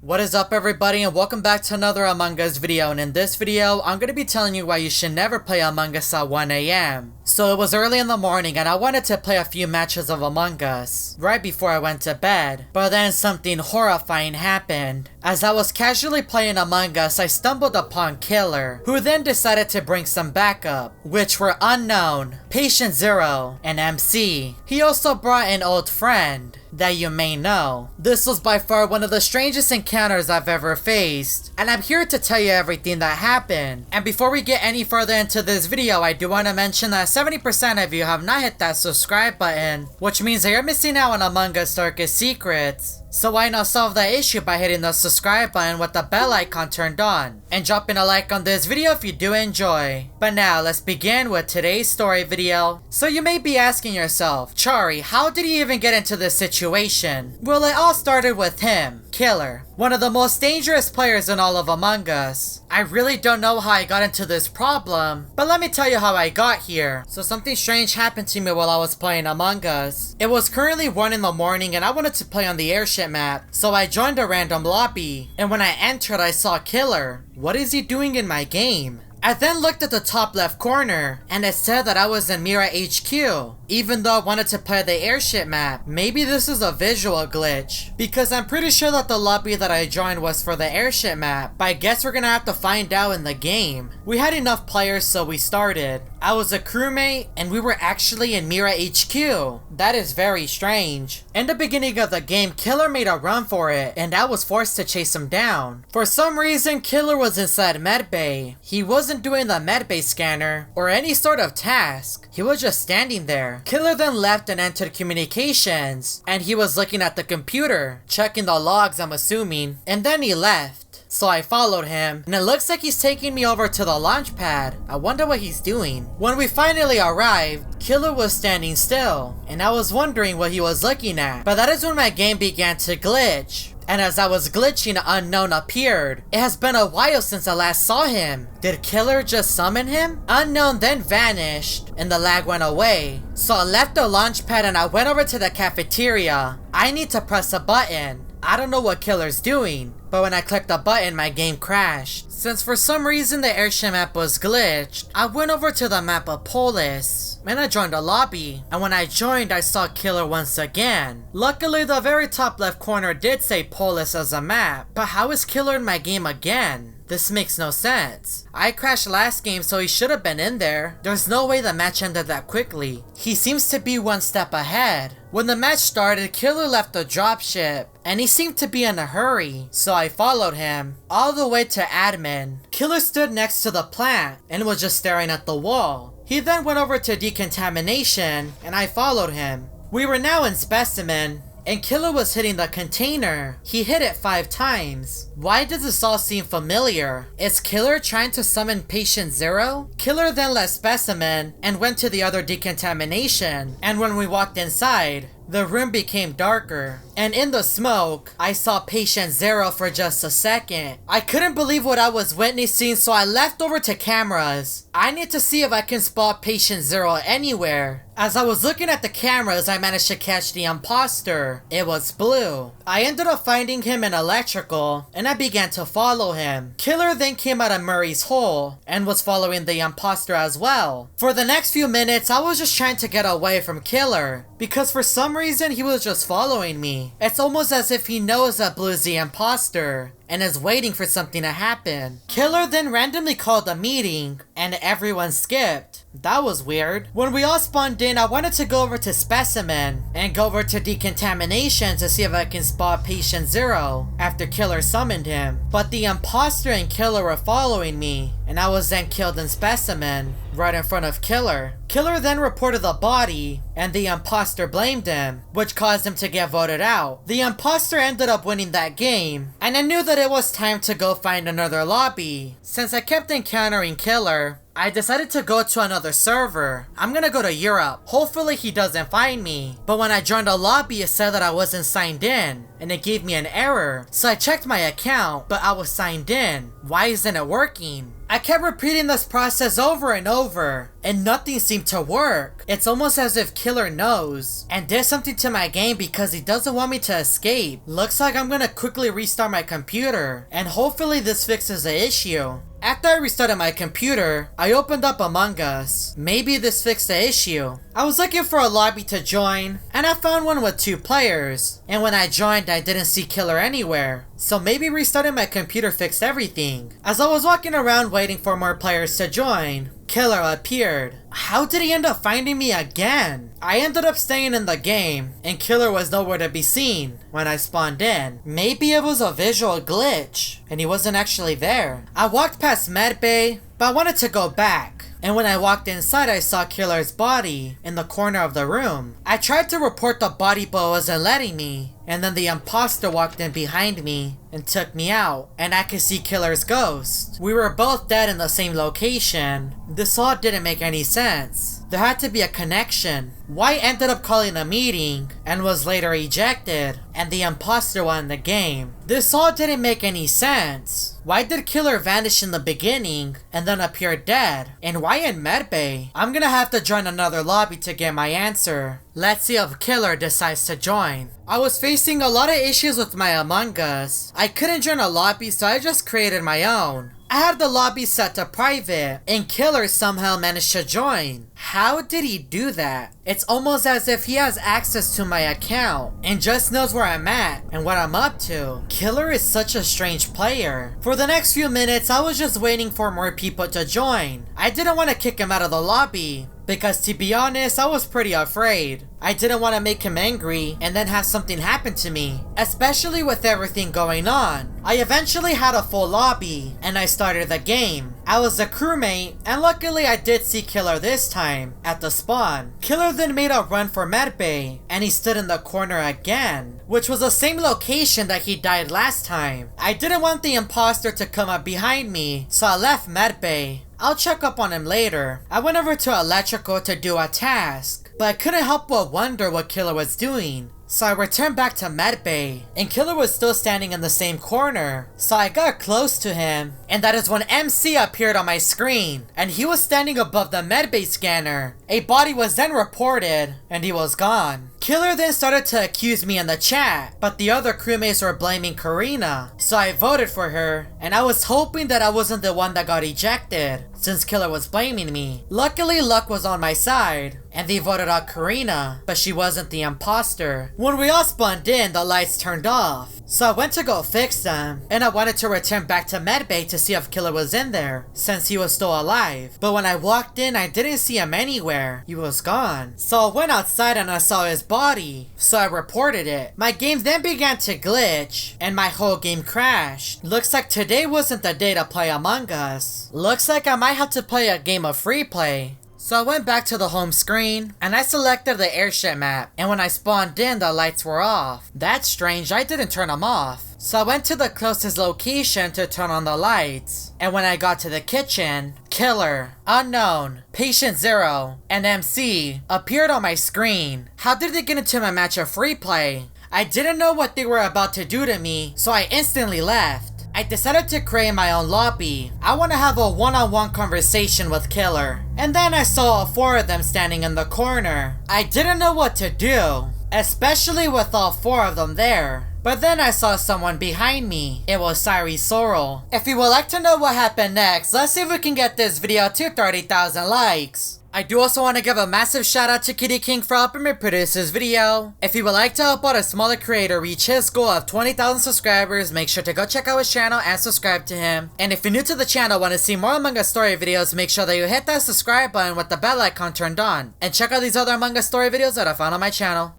What is up everybody, and welcome back to another Among Us video. And in this video, I'm going to be telling you why you should never play Among Us at 1 AM. So it was early in the morning and I wanted to play a few matches of Among Us right before I went to bed. But then something horrifying happened. As I was casually playing Among Us, I stumbled upon Killer, who then decided to bring some backup, which were Unknown, Patient Zero, and MC. He also brought an old friend that you may know. This was by far one of the strangest encounters I've ever faced, and I'm here to tell you everything that happened. And before we get any further into this video, I do want to mention that 70% of you have not hit that subscribe button, which means that you're missing out on Among Us darkest secrets. So why not solve that issue by hitting the subscribe button with the bell icon turned on, and dropping a like on this video if you do enjoy. But now let's begin with today's story video. So you may be asking yourself, Chari, how did he even get into this situation? Well, it all started with him, Killer, one of the most dangerous players in all of Among Us. I really don't know how I got into this problem, but let me tell you how I got here. So something strange happened to me while I was playing Among Us. It was currently 1 in the morning and I wanted to play on the airship map, so I joined a random lobby, and when I entered I saw Killer. What is he doing in my game? I then looked at the top left corner, and it said that I was in Mira HQ, even though I wanted to play the airship map. Maybe this is a visual glitch, because I'm pretty sure that the lobby that I joined was for the airship map, but I guess we're gonna have to find out in the game. We had enough players, so we started. I was a crewmate, and we were actually in Mira HQ. That is very strange. In the beginning of the game, Killer made a run for it, and I was forced to chase him down. For some reason, Killer was inside medbay. He wasn't doing the medbay scanner or any sort of task. He was just standing there. Killer then left and entered communications, and he was looking at the computer, checking the logs, I'm assuming, and then he left. So I followed him, and it looks like he's taking me over to the launch pad. I wonder what he's doing. When we finally arrived, Killer was standing still, and I was wondering what he was looking at. But that is when my game began to glitch. And as I was glitching, Unknown appeared. It has been a while since I last saw him. Did Killer just summon him? Unknown then vanished, and the lag went away. So I left the launch pad and I went over to the cafeteria. I need to press a button. I don't know what Killer's doing, but when I clicked the button, my game crashed. Since for some reason the airship map was glitched, I went over to the map of Polis, and I joined a lobby, and when I joined, I saw Killer once again. Luckily, the very top left corner did say Polis as a map, but how is Killer in my game again? This makes no sense. I crashed last game, so he should have been in there. There's no way the match ended that quickly. He seems to be one step ahead. When the match started, Killer left the dropship, and he seemed to be in a hurry, so I followed him all the way to admin. Killer stood next to the plant and was just staring at the wall. He then went over to decontamination, and I followed him. We were now in specimen, and Killer was hitting the container. He hit it 5 times. Why does this all seem familiar? Is Killer trying to summon Patient Zero? Killer then left specimen and went to the other decontamination, and when we walked inside, the room became darker, and in the smoke, I saw Patient Zero for just a second. I couldn't believe what I was witnessing, so I left over to cameras. I need to see if I can spot Patient Zero anywhere. As I was looking at the cameras, I managed to catch the imposter. It was Blue. I ended up finding him in electrical, and I began to follow him. Killer then came out of Murray's hole, and was following the imposter as well. For the next few minutes, I was just trying to get away from Killer, because for some reason he was just following me. It's almost as if he knows that Blue's the imposter and is waiting for something to happen. Killer then randomly called a meeting, and everyone skipped. That was weird. When we all spawned in, I wanted to go over to specimen and go over to decontamination to see if I can spot Patient Zero after Killer summoned him. But the imposter and Killer were following me, and I was then killed in specimen right in front of Killer. Killer then reported the body, and the imposter blamed him, which caused him to get voted out. The imposter ended up winning that game, and I knew that it was time to go find another lobby. Since I kept encountering Killer, I decided to go to another server. I'm gonna go to Europe. Hopefully he doesn't find me. But when I joined a lobby, it said that I wasn't signed in, and it gave me an error. So I checked my account, but I was signed in. Why isn't it working? I kept repeating this process over and over, and nothing seemed to work. It's almost as if Killer knows and did something to my game because he doesn't want me to escape. Looks like I'm gonna quickly restart my computer, and hopefully this fixes the issue. After I restarted my computer, I opened up Among Us. Maybe this fixed the issue. I was looking for a lobby to join, and I found one with 2 players. And when I joined, I didn't see Killer anywhere. So maybe restarting my computer fixed everything. As I was walking around waiting for more players to join, Killer appeared. How did he end up finding me again? I ended up staying in the game, and Killer was nowhere to be seen when I spawned in. Maybe it was a visual glitch, and he wasn't actually there. I walked past Medbay, but I wanted to go back. And when I walked inside, I saw Killer's body in the corner of the room. I tried to report the body, but it wasn't letting me. And then the imposter walked in behind me and took me out, and I could see Killer's ghost. We were both dead in the same location. This all didn't make any sense. There had to be a connection. White ended up calling a meeting and was later ejected, and the imposter won the game. This all didn't make any sense. Why did Killer vanish in the beginning and then appear dead? And why in Medbay? I'm gonna have to join another lobby to get my answer. Let's see if Killer decides to join. I was facing a lot of issues with my Among Us. I couldn't join a lobby, so I just created my own. I had the lobby set to private, and Killer somehow managed to join. How did he do that? It's almost as if he has access to my account and just knows where I'm at and what I'm up to. Killer is such a strange player. For the next few minutes, I was just waiting for more people to join. I didn't want to kick him out of the lobby, because to be honest, I was pretty afraid. I didn't want to make him angry and then have something happen to me, especially with everything going on. I eventually had a full lobby and I started the game. I was a crewmate, and luckily I did see Killer this time at the spawn. Killer then made a run for Medbay, and he stood in the corner again, which was the same location that he died last time. I didn't want the imposter to come up behind me, so I left Medbay. I'll check up on him later. I went over to Electrical to do a task, but I couldn't help but wonder what Killer was doing. So I returned back to Medbay, and Killer was still standing in the same corner. So I got close to him, and that is when MC appeared on my screen, and he was standing above the Medbay scanner. A body was then reported, and he was gone. Killer then started to accuse me in the chat, but the other crewmates were blaming Karina, so I voted for her, and I was hoping that I wasn't the one that got ejected, since Killer was blaming me. Luckily, luck was on my side, and they voted out Karina, but she wasn't the imposter. When we all spawned in, the lights turned off, so I went to go fix them, and I wanted to return back to Medbay to see if Killer was in there, since he was still alive. But when I walked in, I didn't see him anywhere. He was gone. So I went outside and I saw his body, so I reported it. My game then began to glitch, and my whole game crashed. Looks like today wasn't the day to play Among Us. Looks like I might have to play a game of free play. So I went back to the home screen, and I selected the airship map, and when I spawned in, the lights were off. That's strange, I didn't turn them off. So I went to the closest location to turn on the lights, and when I got to the kitchen, Killer, Unknown, Patient Zero, and MC appeared on my screen. How did they get into my match of free play? I didn't know what they were about to do to me, so I instantly left. I decided to create my own lobby. I want to have a one-on-one conversation with Killer. And then I saw all 4 of them standing in the corner. I didn't know what to do, especially with all 4 of them there. But then I saw someone behind me. It was Siri Sorrel. If you would like to know what happened next, let's see if we can get this video to 30,000 likes. I do also want to give a massive shout out to Kitty King for helping me produce this video. If you would like to help out a smaller creator reach his goal of 20,000 subscribers, make sure to go check out his channel and subscribe to him. And if you're new to the channel and want to see more Among Us story videos, make sure that you hit that subscribe button with the bell icon turned on. And check out these other Among Us story videos that I found on my channel.